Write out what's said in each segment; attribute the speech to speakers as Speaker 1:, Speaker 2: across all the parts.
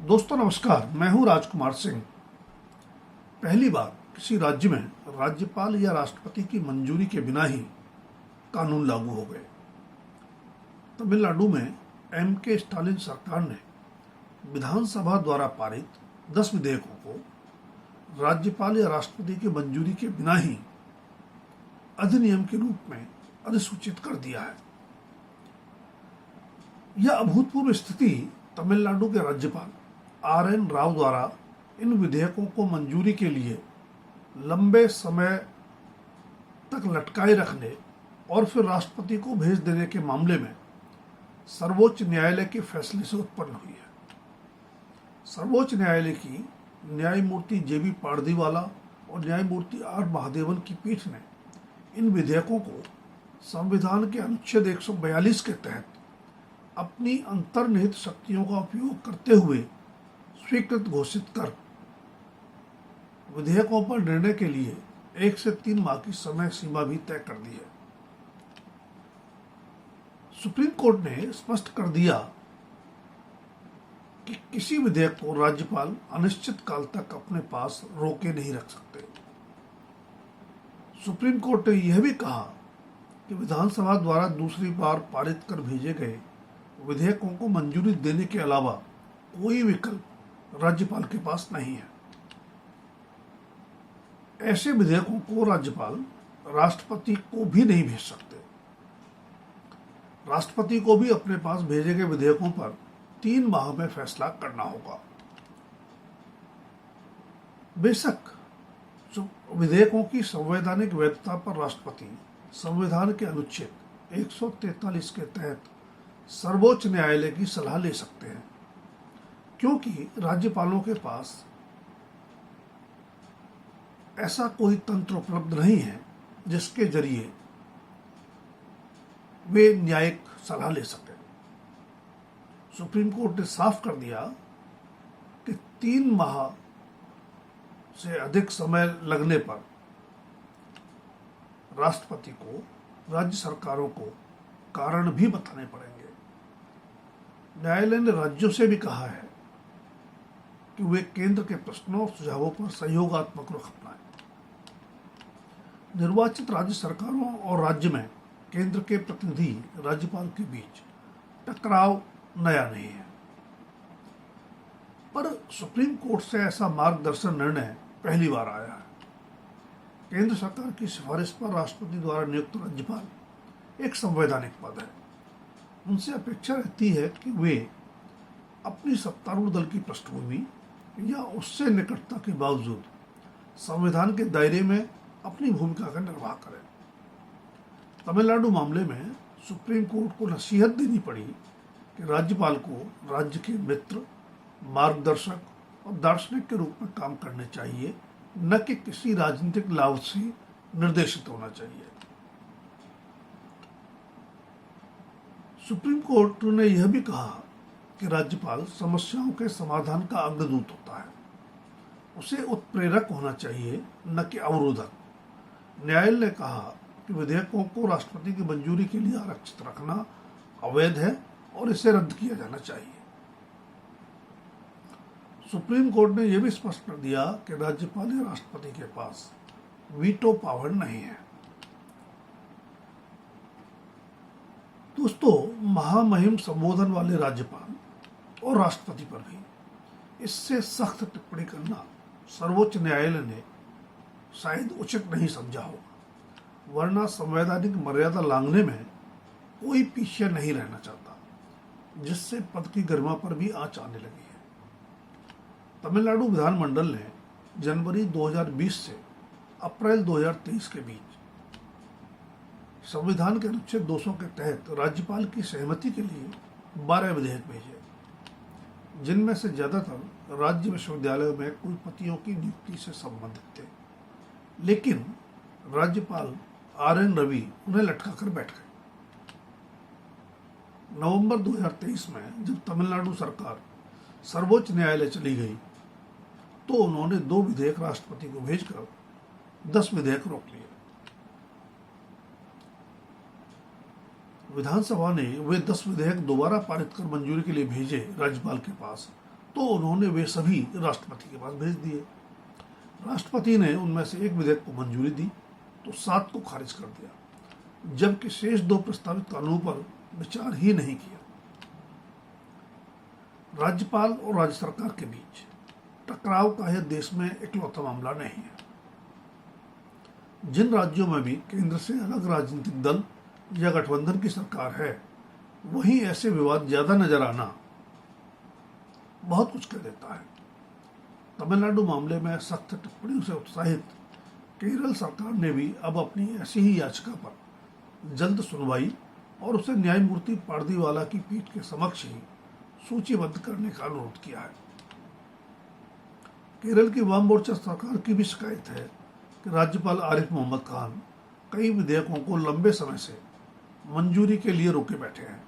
Speaker 1: दोस्तों नमस्कार, मैं हूं राजकुमार सिंह। पहली बार किसी राज्य में राज्यपाल या राष्ट्रपति की मंजूरी के बिना ही कानून लागू हो गए। तमिलनाडु में M.K. स्टालिन सरकार ने विधानसभा द्वारा पारित 10 विधेयकों को राज्यपाल या राष्ट्रपति की मंजूरी के बिना ही अधिनियम के रूप में अधिसूचित कर दिया है। यह अभूतपूर्व स्थिति तमिलनाडु के राज्यपाल R.N. राव द्वारा इन विधेयकों को मंजूरी के लिए लंबे समय तक लटकाए रखने और फिर राष्ट्रपति को भेज देने के मामले में सर्वोच्च न्यायालय के फैसले से उत्पन्न हुई है। सर्वोच्च न्यायालय की न्यायमूर्ति J.B. पारदीवाला और न्यायमूर्ति R. महादेवन की पीठ ने इन विधेयकों को संविधान के अनुच्छेद 142 के तहत अपनी अंतर्निहित शक्तियों का उपयोग करते हुए स्वीकृत घोषित कर विधेयकों पर निर्णय के लिए 1 से 3 माह की समय सीमा भी तय कर दी है। सुप्रीम कोर्ट ने स्पष्ट कर दिया कि किसी विधेयक को राज्यपाल अनिश्चित काल तक अपने पास रोके नहीं रख सकते। सुप्रीम कोर्ट ने यह भी कहा कि विधानसभा द्वारा दूसरी बार पारित कर भेजे गए विधेयकों को मंजूरी देने के अलावा कोई विकल्प राज्यपाल के पास नहीं है। ऐसे विधेयकों को राज्यपाल राष्ट्रपति को भी नहीं भेज सकते। राष्ट्रपति को भी अपने पास भेजे गए विधेयकों पर 3 माह में फैसला करना होगा। बेशक विधेयकों की संवैधानिक वैधता पर राष्ट्रपति संविधान के अनुच्छेद 143 के तहत सर्वोच्च न्यायालय की सलाह ले सकते हैं, क्योंकि राज्यपालों के पास ऐसा कोई तंत्र उपलब्ध नहीं है जिसके जरिए वे न्यायिक सलाह ले सकें। सुप्रीम कोर्ट ने साफ कर दिया कि 3 माह से अधिक समय लगने पर राष्ट्रपति को राज्य सरकारों को कारण भी बताने पड़ेंगे। न्यायालय ने राज्यों से भी कहा है कि वे केंद्र के प्रश्नों और सुझावों पर सहयोगात्मक रुख अपनाएं। निर्वाचित राज्य सरकारों और राज्य में केंद्र के प्रतिनिधि राज्यपाल के बीच टकराव नया नहीं है, पर सुप्रीम कोर्ट से ऐसा मार्गदर्शन निर्णय पहली बार आया है। केंद्र सरकार की सिफारिश पर राष्ट्रपति द्वारा नियुक्त राज्यपाल एक संवैधानिक पद है। उनसे अपेक्षा रहती है कि वे अपनी सत्तारूढ़ दल की पृष्ठभूमि या उससे निकटता के बावजूद संविधान के दायरे में अपनी भूमिका का निर्वाह करें। तमिलनाडु मामले में सुप्रीम कोर्ट को नसीहत देनी पड़ी कि राज्यपाल को राज्य के मित्र, मार्गदर्शक और दार्शनिक के रूप में काम करने चाहिए, न कि किसी राजनीतिक लाभ से निर्देशित होना चाहिए। सुप्रीम कोर्ट ने यह भी कहा कि राज्यपाल समस्याओं के समाधान का अग्रदूत होता है। उसे उत्प्रेरक होना चाहिए, न कि अवरोधक। न्यायालय ने कहा कि विधेयकों को राष्ट्रपति की मंजूरी के लिए आरक्षित रखना अवैध है और इसे रद्द किया जाना चाहिए। सुप्रीम कोर्ट ने यह भी स्पष्ट कर दिया कि राज्यपाल या राष्ट्रपति के पास वीटो पावर नहीं है। दोस्तों, महामहिम संबोधन वाले राज्यपाल और राष्ट्रपति पर भी इससे सख्त टिप्पणी करना सर्वोच्च न्यायालय ने शायद उचित नहीं समझा होगा, वरना संवैधानिक मर्यादा लांघने में कोई पीछे नहीं रहना चाहता, जिससे पद की गरिमा पर भी आंच आने लगी है। तमिलनाडु विधानमंडल ने जनवरी 2020 से अप्रैल 2023 के बीच संविधान के अनुच्छेद 200 के तहत राज्यपाल की सहमति के लिए 12 विधेयक भेजे, जिनमें से ज्यादातर राज्य विश्वविद्यालयों में कुलपतियों की नियुक्ति से संबंधित थे। लेकिन राज्यपाल R.N. रवि उन्हें लटकाकर बैठ गए। नवंबर 2023 में जब तमिलनाडु सरकार सर्वोच्च न्यायालय चली गई, तो उन्होंने 2 विधेयक राष्ट्रपति को भेजकर 10 विधेयक रोक लिए। विधानसभा ने वे 10 विधेयक दोबारा पारित कर मंजूरी के लिए भेजे राज्यपाल के पास, तो उन्होंने वे सभी राष्ट्रपति के पास भेज दिए। राष्ट्रपति ने उनमें से एक विधेयक को मंजूरी दी तो 7 को खारिज कर दिया, जबकि शेष 2 प्रस्तावित कानूनों पर विचार ही नहीं किया। राज्यपाल और राज्य सरकार के बीच टकराव का यह देश में इकलौता मामला नहीं है। जिन राज्यों में भी केंद्र से अलग राजनीतिक दल या गठबंधन की सरकार है, वहीं ऐसे विवाद ज्यादा नजर आना बहुत कुछ कह देता है। तमिलनाडु मामले में सख्त टिप्पणियों से उत्साहित केरल सरकार ने भी अब अपनी ऐसी ही याचिका पर जल्द सुनवाई और उसे न्यायमूर्ति पारदीवाला की पीठ के समक्ष ही सूचीबद्ध करने का अनुरोध किया है। केरल की वाम मोर्चा सरकार की भी शिकायत है कि राज्यपाल आरिफ मोहम्मद खान कई विधेयकों को लंबे समय से मंजूरी के लिए रोके बैठे हैं।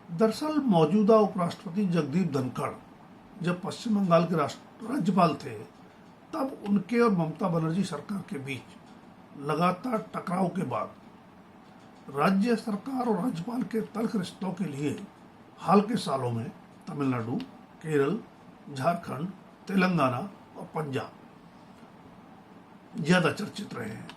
Speaker 1: दरअसल मौजूदा उपराष्ट्रपति जगदीप धनखड़ जब पश्चिम बंगाल के राज्यपाल थे, तब उनके और ममता बनर्जी सरकार के बीच लगातार टकराव के बाद राज्य सरकार और राज्यपाल के तल्ख रिश्तों के लिए हाल के सालों में तमिलनाडु, केरल, झारखंड, तेलंगाना और पंजाब ज्यादा चर्चित रहे हैं।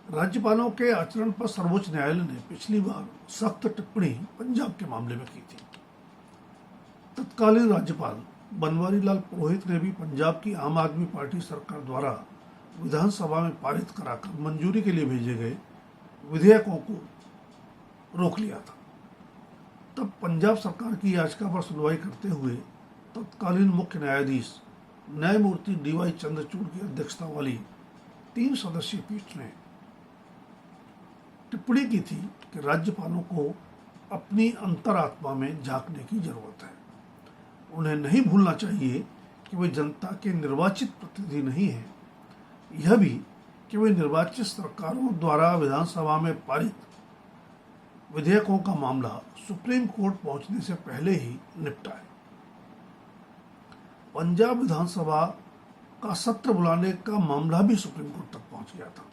Speaker 1: राज्यपालों के आचरण पर सर्वोच्च न्यायालय ने पिछली बार सख्त टिप्पणी पंजाब के मामले में की थी। तत्कालीन राज्यपाल बनवारी लाल पुरोहित ने भी पंजाब की आम आदमी पार्टी सरकार द्वारा विधानसभा में पारित कराकर मंजूरी के लिए भेजे गए विधेयकों को रोक लिया था। तब पंजाब सरकार की याचिका पर सुनवाई करते हुए तत्कालीन मुख्य न्यायाधीश न्यायमूर्ति DY चंद्रचूड़ की अध्यक्षता वाली 3 सदस्यीय पीठ ने टिप्पणी की थी कि राज्यपालों को अपनी अंतरात्मा में झांकने की जरूरत है। उन्हें नहीं भूलना चाहिए कि वे जनता के निर्वाचित प्रतिनिधि नहीं हैं। यह भी कि वे निर्वाचित सरकारों द्वारा विधानसभा में पारित विधेयकों का मामला सुप्रीम कोर्ट पहुंचने से पहले ही निपटाए। पंजाब विधानसभा का सत्र बुलाने का मामला भी सुप्रीम कोर्ट तक पहुंच गया था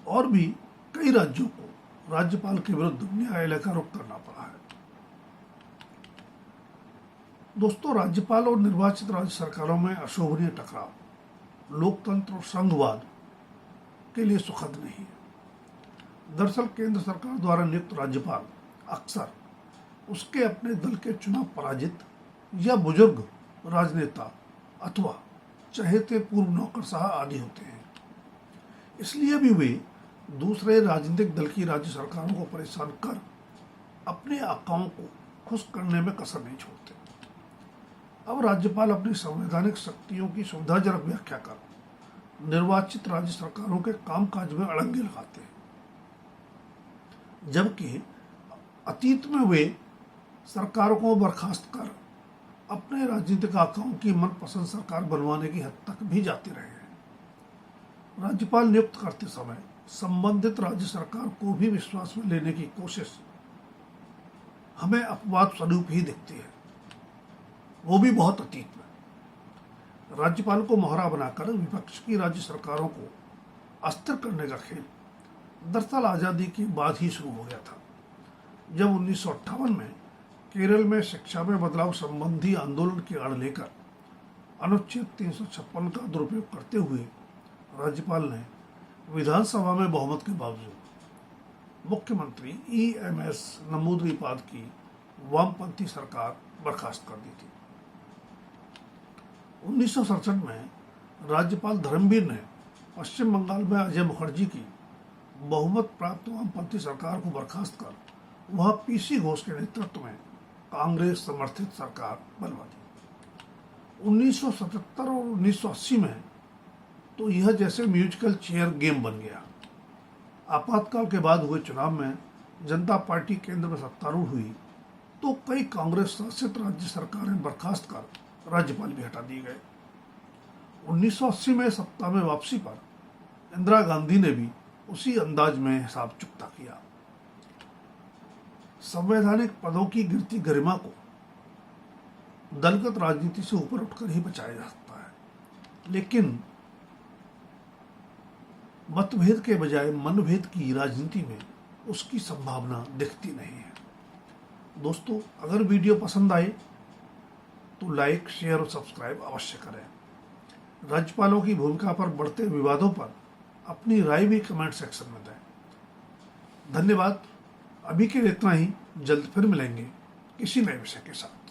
Speaker 1: और भी कई राज्यों को राज्यपाल के विरुद्ध न्यायालय का रुख करना पड़ा है। दोस्तों, राज्यपाल और निर्वाचित राज्य सरकारों में अशोभनीय टकराव लोकतंत्र और संघवाद के लिए सुखद नहीं है। दरअसल केंद्र सरकार द्वारा नियुक्त राज्यपाल अक्सर उसके अपने दल के चुनाव पराजित या बुजुर्ग राजनेता अथवा चहेते पूर्व नौकरशाह आदि होते हैं। इसलिए भी वे दूसरे राजनीतिक दल की राज्य सरकारों को परेशान कर अपने आकाओं को खुश करने में कसर नहीं छोड़ते। अब राज्यपाल अपनी संवैधानिक शक्तियों की सुविधाजनक व्याख्या कर निर्वाचित राज्य सरकारों के कामकाज में अड़ंगे लगाते हैं, जबकि अतीत में वे सरकारों को बर्खास्त कर अपने राजनीतिक आकाओं की मनपसंद सरकार बनवाने की हद तक भी जाते रहे हैं। राज्यपाल नियुक्त करते समय संबंधित राज्य सरकार को भी विश्वास में लेने की कोशिश हमें अपवाद स्वरूप ही दिखती है, वो भी बहुत अतीत में। राज्यपाल को मोहरा बनाकर विपक्ष की राज्य सरकारों को अस्थिर करने का खेल दरअसल आज़ादी के बाद ही शुरू हो गया था, जब 1958 में केरल में शिक्षा में बदलाव संबंधी आंदोलन की आड़ लेकर अनुच्छेद 356 का दुरुपयोग करते हुए राज्यपाल ने विधानसभा में बहुमत के बावजूद मुख्यमंत्री EMS नमूद्रीपाद की वामपंथी सरकार बर्खास्त कर दी थी। 1967 में राज्यपाल धर्मवीर ने पश्चिम बंगाल में अजय मुखर्जी की बहुमत प्राप्त वामपंथी सरकार को बर्खास्त कर वहां PC घोष के नेतृत्व में कांग्रेस समर्थित सरकार बनवा दी। 1977 और 1980 में तो यह जैसे म्यूजिकल चेयर गेम बन गया। आपातकाल के बाद हुए चुनाव में जनता पार्टी केंद्र में सत्तारूढ़ हुई तो कई कांग्रेस शासित राज्य सरकारें बर्खास्त कर राज्यपाल भी हटा दिए गए। 1980 में सत्ता में वापसी पर इंदिरा गांधी ने भी उसी अंदाज में हिसाब चुकता किया। संवैधानिक पदों की गिरती गरिमा को दलगत राजनीति से ऊपर उठकर ही बचाया जा सकता है, लेकिन मतभेद के बजाय मनभेद की राजनीति में उसकी संभावना दिखती नहीं है। दोस्तों, अगर वीडियो पसंद आए तो लाइक, शेयर और सब्सक्राइब अवश्य करें। राज्यपालों की भूमिका पर बढ़ते विवादों पर अपनी राय भी कमेंट सेक्शन में दें। धन्यवाद। अभी के लिए इतना ही। जल्द फिर मिलेंगे किसी नए विषय के साथ।